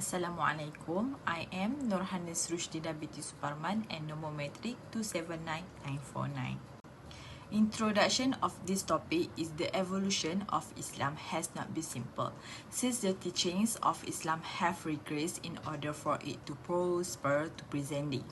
Assalamualaikum. I am NURHANIS RUSHDINA binti SUPARMAN and number matric 279949. Introduction of this topic is the evolution of Islam has not been simple, since the teachings of Islam have regressed in order for it to prosper to present day.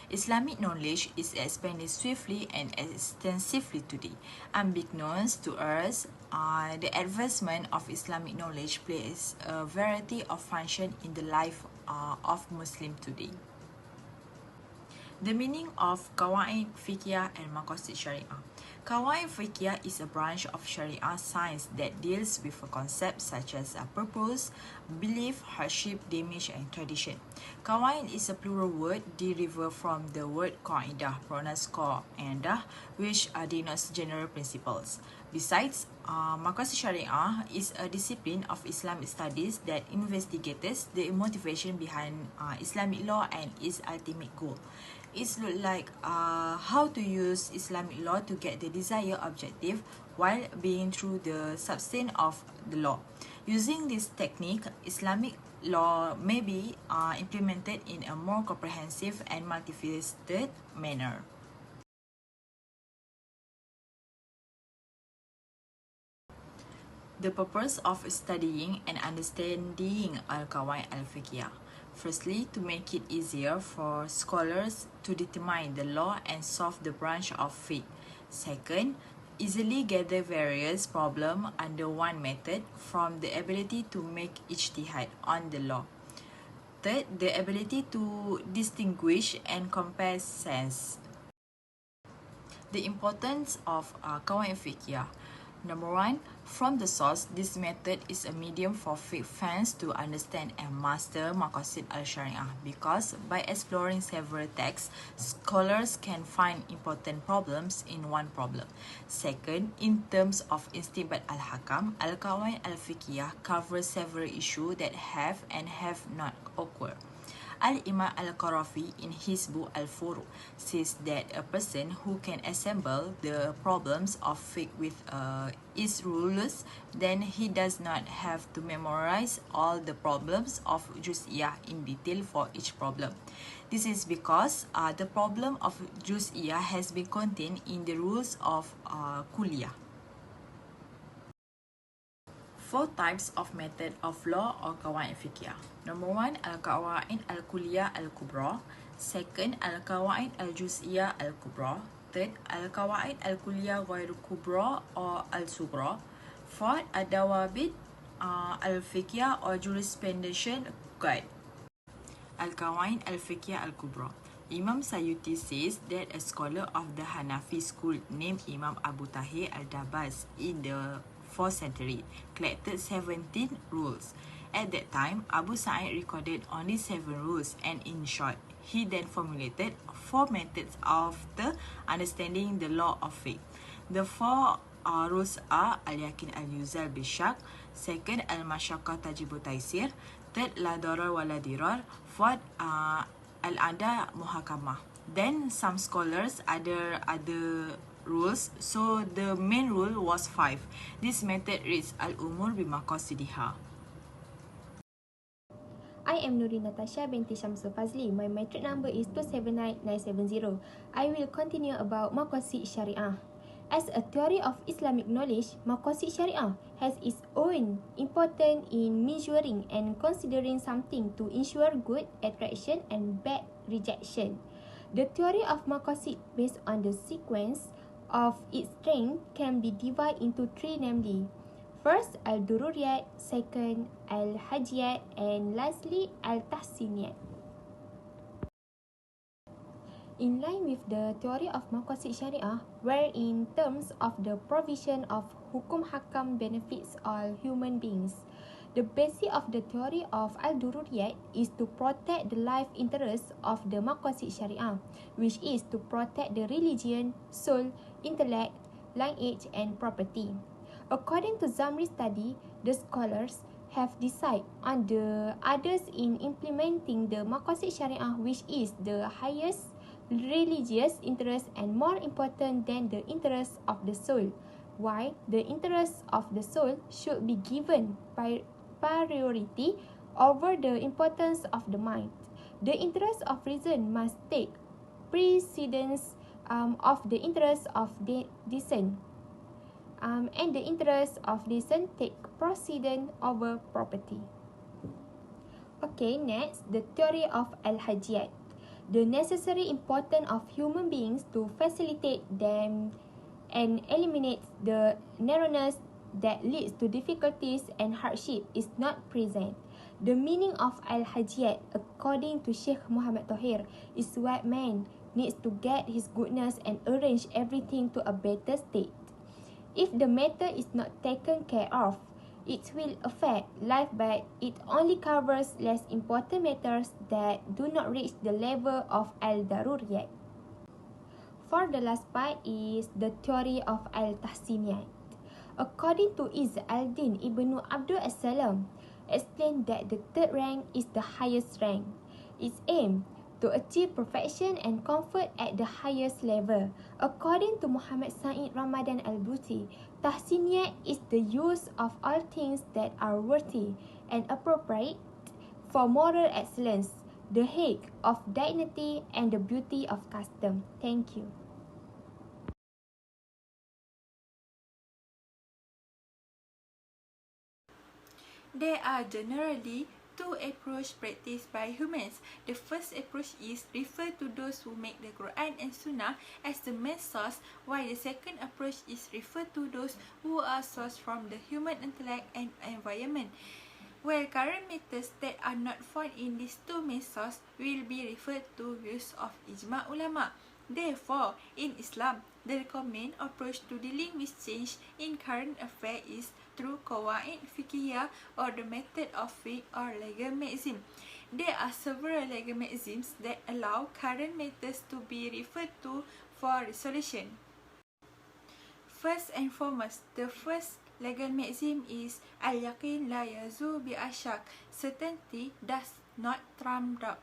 Islamic knowledge is expanding swiftly and extensively today. Unbeknownst to us, the advancement of Islamic knowledge plays a variety of functions in the life of Muslim today. The meaning of Qawaid, Fiqhiyyah and Maqasid Shariah. Qawaid Fiqhiyyah is a branch of Sharia science that deals with a concept such as a purpose, belief, hardship, damage and tradition. Qawaid is a plural word derived from the word Qa'idah, pronounced Qa'idah, which denotes general principles. Besides, Maqasid Shariah is a discipline of Islamic studies that investigates the motivation behind Islamic law and its ultimate goal. It's like how to use Islamic law to get the desired objective while being through the substance of the law. Using this technique, Islamic law may be implemented in a more comprehensive and multifaceted manner. The purpose of studying and understanding Al-Qawaid Al-Fiqhiyyah. Firstly, to make it easier for scholars to determine the law and solve the branch of fiqh. Second, easily gather various problems under one method from the ability to make ijtihad on the law. Third, the ability to distinguish and compare sense. The importance of Qawaid Fiqhiyyah. Number one, from the source, this method is a medium for fiqh fans to understand and master Maqasid Al-Shariah because by exploring several texts, scholars can find important problems in one problem. Second, in terms of Istinbat Al-Hakam, Al-Qawaid Al-Fiqhiyyah covers several issues that have and have not occurred. Al-Imam Al-Qarafi in his book Al-Furu says that a person who can assemble the problems of fiqh with its rules, then he does not have to memorize all the problems of Juz'iyah in detail for each problem. This is because the problem of Juz'iyah has been contained in the rules of Kulliyah. 4 types of method of law or Qawaid Fiqhiyyah. Number 1, Al-Qawaid Al-Kulliyah Al-Kubra. Second, Al-Qawaid Al-Juz'iyah Al-Kubra. Third, Al-Qawaid Al-Kulliyah Ghairu Kubra or Al-Sugra. Fourth, Ad-Dawabit Al-Fiqhiyyah or Jurisprudential Guide. Al-Qawaid Al-Fiqhiyyah Al-Kubra. Imam Sayuti says that a scholar of the Hanafi school named Imam Abu Tahir Al-Dabas in the 4th century collected 17 rules. At that time, Abu Sa'id recorded only 7 rules, and in short, he then formulated 4 methods of the understanding the law of faith. The 4 rules are Al-Yakin Al-Yuzal Bishak. Second, Al-Masyaqqah Tajibu Taisir. Third, La Darar Wala Dirar. Fourth, Al-Ada Muhakamah. Then some scholars other rules, so the main rule was 5. This method reads Al-Umur Bimaqasidiha. I am NURIN NATASYA binti SHAMSUL FAZLI. My matric number is 279970. I will continue about Maqasid Shariah. As a theory of Islamic knowledge, Maqasid Shariah has its own importance in measuring and considering something to ensure good attraction and bad rejection. The theory of Maqasid based on the sequence of its strength can be divided into 3, namely first Al-Dururiyat, second Al-Hajjiya and lastly Al-Tahsiniyat. In line with the theory of Maqasid Shariah, where in terms of the provision of hukum hakam benefits all human beings, the basis of the theory of Al-Dururiyat is to protect the life interests of the Maqasid Shariah, which is to protect the religion, soul, intellect, lineage and property. According to Zamri's study, the scholars have decided on the others in implementing the Maqasid Shariah, which is the highest religious interest and more important than the interest of the soul. Why the interest of the soul should be given priority over the importance of the mind. The interest of reason must take precedence of the interest of dissent, and the interest of dissent take precedence over property. Okay, next, the theory of Al-Hajjiya. The necessary importance of human beings to facilitate them and eliminate the narrowness that leads to difficulties and hardship is not present. The meaning of Al-Hajjiya, according to Sheikh Muhammad Tahir, is what man needs to get his goodness and arrange everything to a better state. If the matter is not taken care of, it will affect life, but it only covers less important matters that do not reach the level of al-daruriyat. For the last part is the theory of al-tahsiniyat. According to Izz al-Din Ibn Abdul As-Salam, explained that the third rank is the highest rank. Its aim to achieve perfection and comfort at the highest level. According to Muhammad Said Ramadan Al-Buti, tahsiniyat is the use of all things that are worthy and appropriate for moral excellence, the height of dignity and the beauty of custom. Thank you. There are generally two approaches practiced by humans. The first approach is refer to those who make the Quran and Sunnah as the main source, while the second approach is refer to those who are sourced from the human intellect and environment. While current matters that are not found in these two main sources will be referred to views of ijma ulama. Therefore, in Islam, the recommended approach to dealing with change in current affairs is through Qawaid, Fiqhiyyah, or the method of fiqh or legal maxim. There are several legal maxims that allow current matters to be referred to for resolution. First and foremost, the first legal maxim is al-yaqin la yazul bi ashak. Certainty does not trump doubt.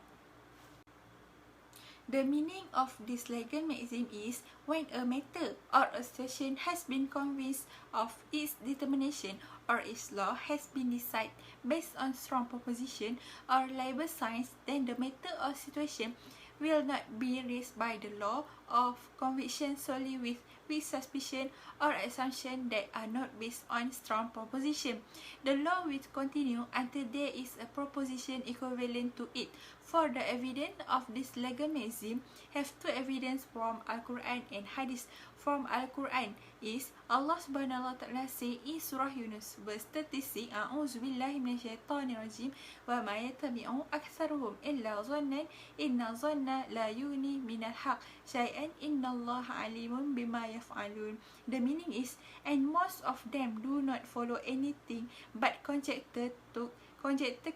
The meaning of this legal maxim is when a matter or a situation has been convinced of its determination or its law has been decided based on strong proposition or reliable signs, then the matter or situation will not be raised by the law of conviction solely with suspicion or assumption that are not based on strong proposition. The law will continue until there is a proposition equivalent to it. For the evidence of this legal maxim, have two evidence from Al-Quran and Hadith. From Al-Quran is Allah Subhanahu wa Ta'ala say in Surah Yunus verse 36, A'udzubillahi minasyaitanirrajim, wa ma yattabi'u aktsaruhum illa dhannan inna dhanna la yughni minal haqq syai'an innallaha alimun bima yaf'alun. The meaning is, and most of them do not follow anything but conjecture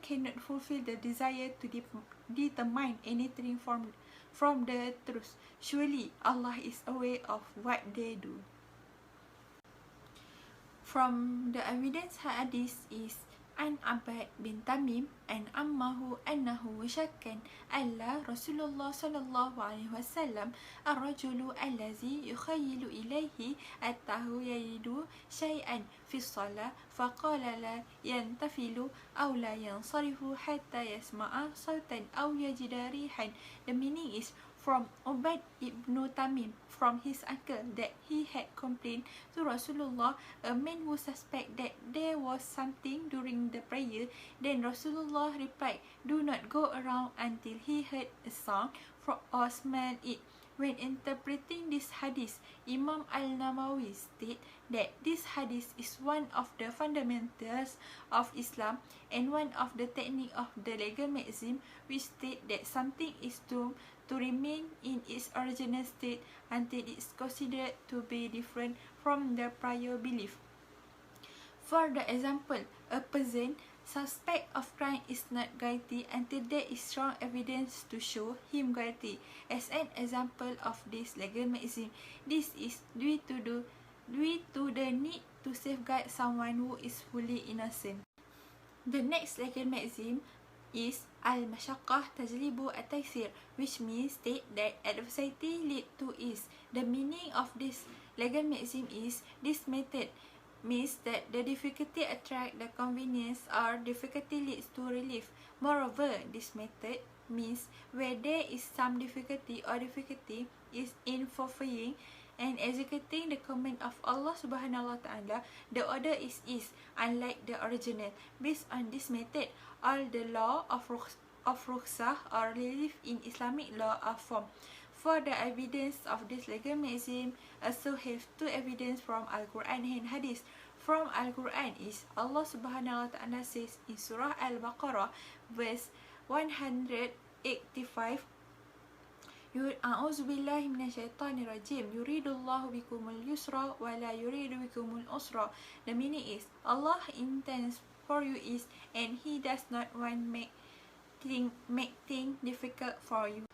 cannot fulfill the desire to determine anything from the truth. Surely Allah is aware of what they do. From the evidence hadith is an Abbad bin Tamim and ammahu annahu syakkan alla Rasulullah sallallahu alaihi wasallam ar-rajulu allazi yukhayyilu ilayhi attahu yajidu syai'an fi shalah faqala la yantafilu aw la yansarifu hatta yasma'a sautan aw yajida rihan. The meaning is from Ubaid ibn Tamim from his uncle that he had complained to Rasulullah, a man who suspect that there was something during the prayer. Then Rasulullah replied, do not go around until he heard a sound or smelled it. When interpreting this hadith, Imam Al-Nawawi stated that this hadith is one of the fundamentals of Islam and one of the technique of the legal maxim, which state that something is doomed to remain in its original state until it is considered to be different from the prior belief. For the example, a person suspect of crime is not guilty until there is strong evidence to show him guilty. As an example of this legal maxim, this is due to the need to safeguard someone who is fully innocent. The next legal maxim is al-mashaqqah tajlibu at-taysir, which means state that adversity lead to ease. The meaning of this legal maxim is this method means that the difficulty attracts the convenience or difficulty leads to relief. Moreover, this method means where there is some difficulty or difficulty is in fulfilling and executing the command of Allah Subhanahu Wa Taala, the order is unlike the original. Based on this method, all the law of rukhsah or relief in Islamic law are formed. For the evidence of this legal maxim, also have two evidence from Al-Quran and Hadith. From Al-Quran is Allah Subhanahu Wa Taala says in Surah Al-Baqarah, verse 185. A'udzubillahi minasyaitanirrajim. Yuridullahu bikumul yusra wa la yuridu bikumul usra. The meaning is Allah intends for you is, and He does not want make things difficult for you.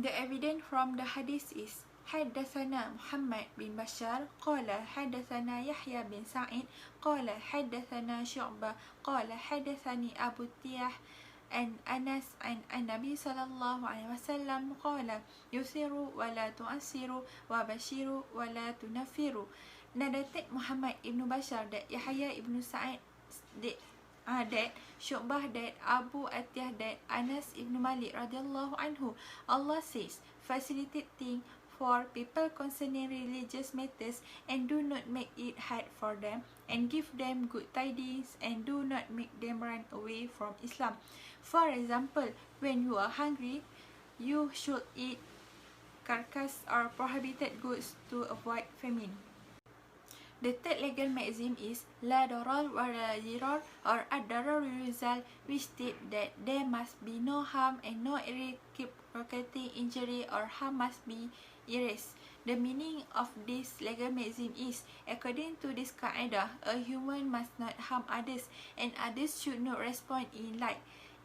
The evidence from the hadith is حدثنا محمد بن بشار قال حدثنا يحيى بن سعيد قال حدثنا شعبة قال حدثني أبو التياح عن أنس عن النبي صلى الله عليه وسلم قال يسروا ولا تؤسروا وبشروا ولا تنفروا. Narrated Muhammad ibn Bashar that Yahya ibn Sa'id that Syu'bah that Abu Atiyah that Anas ibn Malik radhiyallahu anhu. Allah says, facilitate things for people concerning religious matters and do not make it hard for them, and give them good tidings and do not make them run away from Islam. For example, when you are hungry, you should eat carcass or prohibited goods to avoid famine. The third legal maxim is La darar wa la dirar, or ad-darar yuzal, which state that there must be no harm and no irreparable injury or harm must be erased. The meaning of this legal maxim is, according to this qaida, a human must not harm others and others should not respond in like.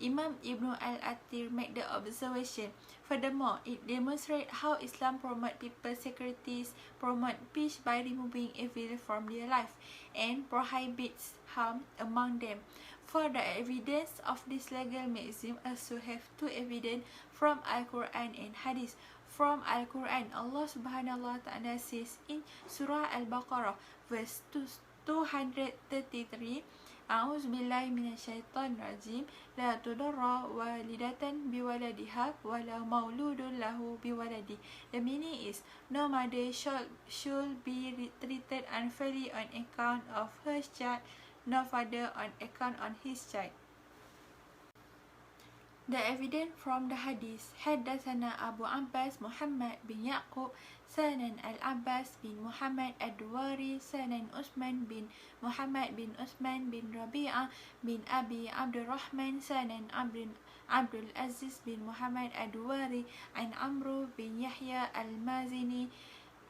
Imam Ibn al-Athir made the observation. Furthermore, it demonstrates how Islam promotes people's securities, promotes peace by removing evil from their life, and prohibits harm among them. For the evidence of this legal maxim, also have two evidence from Al-Quran and Hadith. From Al-Quran, Allah Subhanahu Wa Taala says in Surah Al-Baqarah, verse 233, A'udzubillahi minasyaitonirrajim. La tudarra walidatan biwaladiha wala mauludun lahu biwaladi. The meaning is, no mother should be treated unfairly on account of her child, no father on account of his child. The evidence from the hadith, Haddathana Abu Abbas Muhammad bin Yaqub Sanan al-Abbas bin Muhammad ad-Duwari Sanan Usman bin Muhammad bin Usman bin Rabi'ah bin Abi Abdurrahman Sanan Abdul Aziz bin Muhammad ad-Duwari an Amru bin Yahya al-Mazini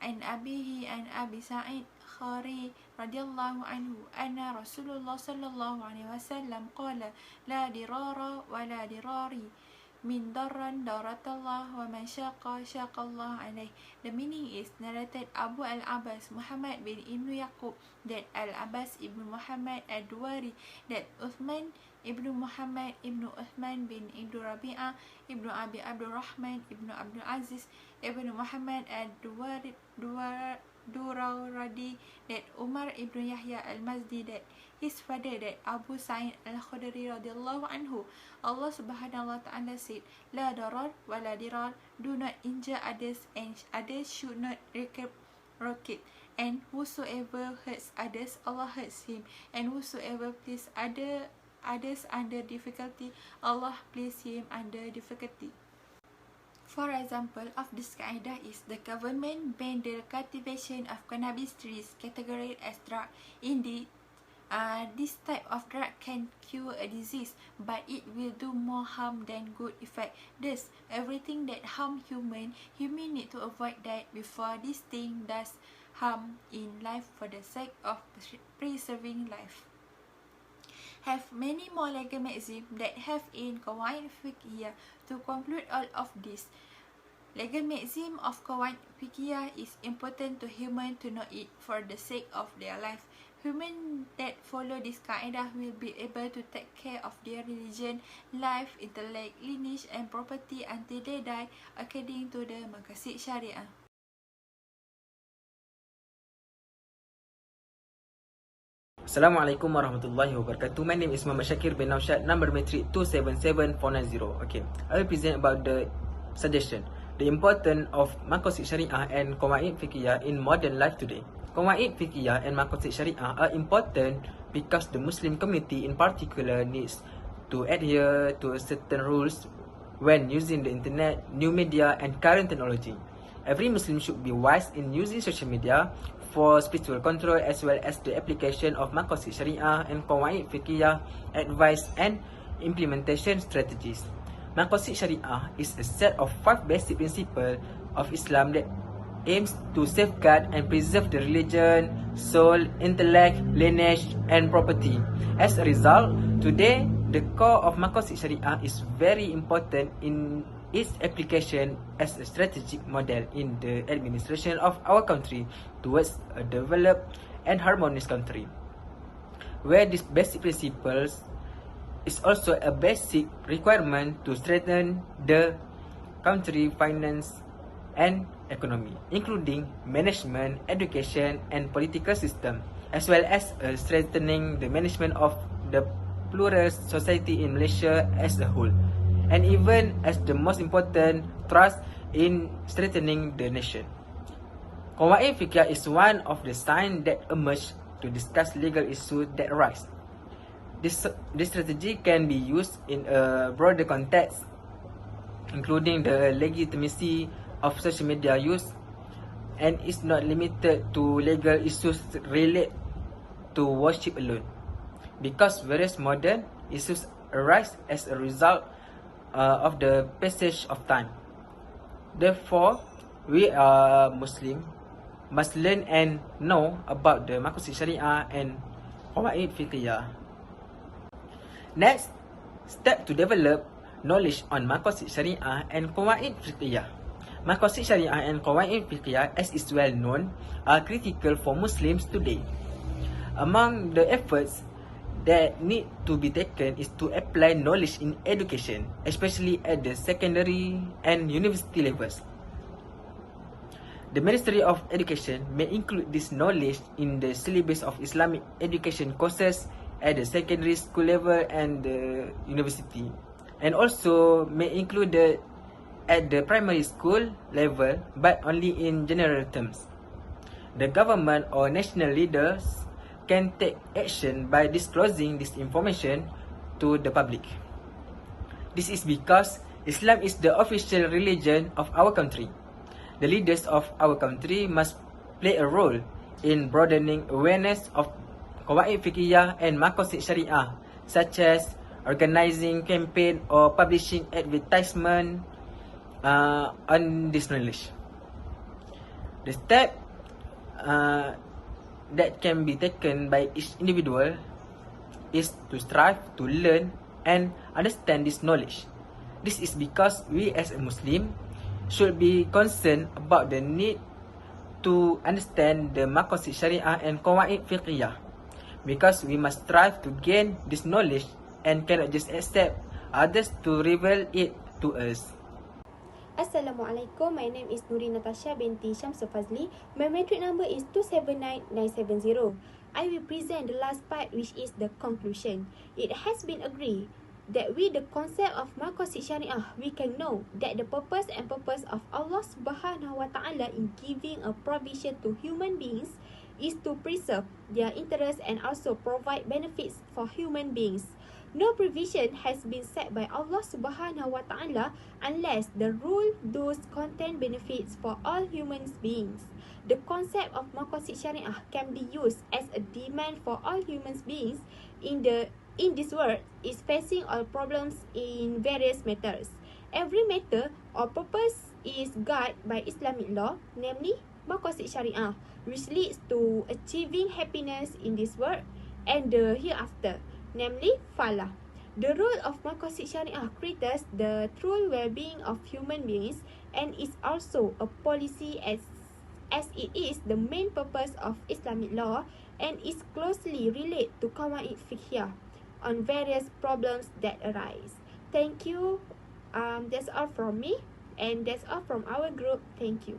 an abihi an Abi Sa'id Khari radhiyallahu anhu anna Rasulullah sallallahu alaihi wasallam qala la dirara wa la dirari min darran daratallah wa man syaqa syaqallah alaih. The meaning is narrated Abu al-Abbas Muhammad bin Ibn Yaqub that al-Abbas ibn Muhammad ad-Duwari that Uthman ibn Muhammad ibn Uthman bin Ibn Rabi'ah ibn Abi Abdurrahman ibn Abdul Aziz ibn Muhammad ad-Durawradi that Umar ibn Yahya al-Mazdi that his father that Abu Sa'id al-Khudri radhiyallahu anhu. Allah Subhanahu Wa Taala said, La darar wa la dirar, do not injure others and others should not reciprocate. And whosoever hurts others, Allah hurts him. And whosoever please others under difficulty, Allah place him under difficulty. For example of this qaida is the government banned the cultivation of cannabis trees categorized as drug. Indeed, this type of drug can cure a disease, but it will do more harm than good effect. Thus, everything that harm human need to avoid that before this thing does harm in life for the sake of preserving life. Have many more legal maxims that have in Qawaid Fiqhiyyah. To conclude all of this, legal maxim of Qawaid Fiqhiyyah is important to human to know it for the sake of their life. Humans that follow this qaida will be able to take care of their religion, life, intellect, lineage and property until they die according to the Maqasid Shariah. Assalamualaikum warahmatullahi wabarakatuh. My name is Muhammad Shakir bin NAUSHAD, number matric 277490. Okay, I will present about the suggestion, the importance of Maqasid Shariah and Qawaid Fiqhiyyah in modern life today. Qawaid Fiqhiyyah and Maqasid Shariah are important because the Muslim community in particular needs to adhere to certain rules when using the internet, new media and current technology. Every Muslim should be wise in using social media for spiritual control as well as the application of Maqasid Shariah and Qawaid Fiqhiyyah advice and implementation strategies. Maqasid Shariah is a set of 5 basic principles of Islam that aims to safeguard and preserve the religion, soul, intellect, lineage and property. As a result, today the core of Maqasid Shariah is very important in its application as a strategic model in the administration of our country towards a developed and harmonious country, where these basic principles is also a basic requirement to strengthen the country finance and economy, including management, education and political system, as well as strengthening the management of the plural society in Malaysia as a whole, and even as the most important thrust in strengthening the nation. Qawaid Fiqhiyyah is one of the signs that emerge to discuss legal issues that arise. This strategy can be used in a broader context, including the legitimacy of social media use, and is not limited to legal issues related to worship alone, because various modern issues arise as a result of the passage of time. Therefore, we are Muslim must learn and know about the Maqasid Shariah and Qawaid Fiqhiyyah. Next, step to develop knowledge on Maqasid Shariah and Qawaid Fiqhiyyah. Maqasid Shariah and Qawaid Fiqhiyyah, as is well known, are critical for Muslims today. Among the efforts that need to be taken is to apply knowledge in education, especially at the secondary and university levels. The Ministry of Education may include this knowledge in the syllabus of Islamic education courses at the secondary school level and the university, and also may include it at the primary school level, but only in general terms. The government or national leaders can take action by disclosing this information to the public. This is because Islam is the official religion of our country. The leaders of our country must play a role in broadening awareness of Qawaid Fiqhiyyah and Maqasid Shariah, such as organizing campaign or publishing advertisement on this knowledge. The step that can be taken by each individual is to strive to learn and understand this knowledge. This is because we as a Muslim should be concerned about the need to understand the Maqasid Shariah and Qawaid Fiqhiyyah, because we must strive to gain this knowledge and cannot just accept others to reveal it to us. Assalamualaikum, my name is NATASYA binti SHAMSUL FAZLI. My metric number is 279970. I will present the last part, which is the conclusion. It has been agreed that with the concept of Maqasid Shariah, we can know that the purpose of Allah Subhanahu wa Ta'ala in giving a provision to human beings is to preserve their interests and also provide benefits for human beings. No provision has been set by Allah Subhanahu wa Ta'ala unless the rule those contain benefits for all human beings. The concept of Maqasid Shariah can be used as a demand for all human beings in this world is facing all problems in various matters. Every matter or purpose is guided by Islamic law, namely Maqasid Shariah, which leads to achieving happiness in this world and the hereafter, namely falah. The rule of Maqasid Shariah creates the true well-being of human beings and is also a policy as it is the main purpose of Islamic law and is closely related to Qawaid Fiqhiyyah on various problems that arise. Thank you. That's all from me, and that's all from our group. Thank you.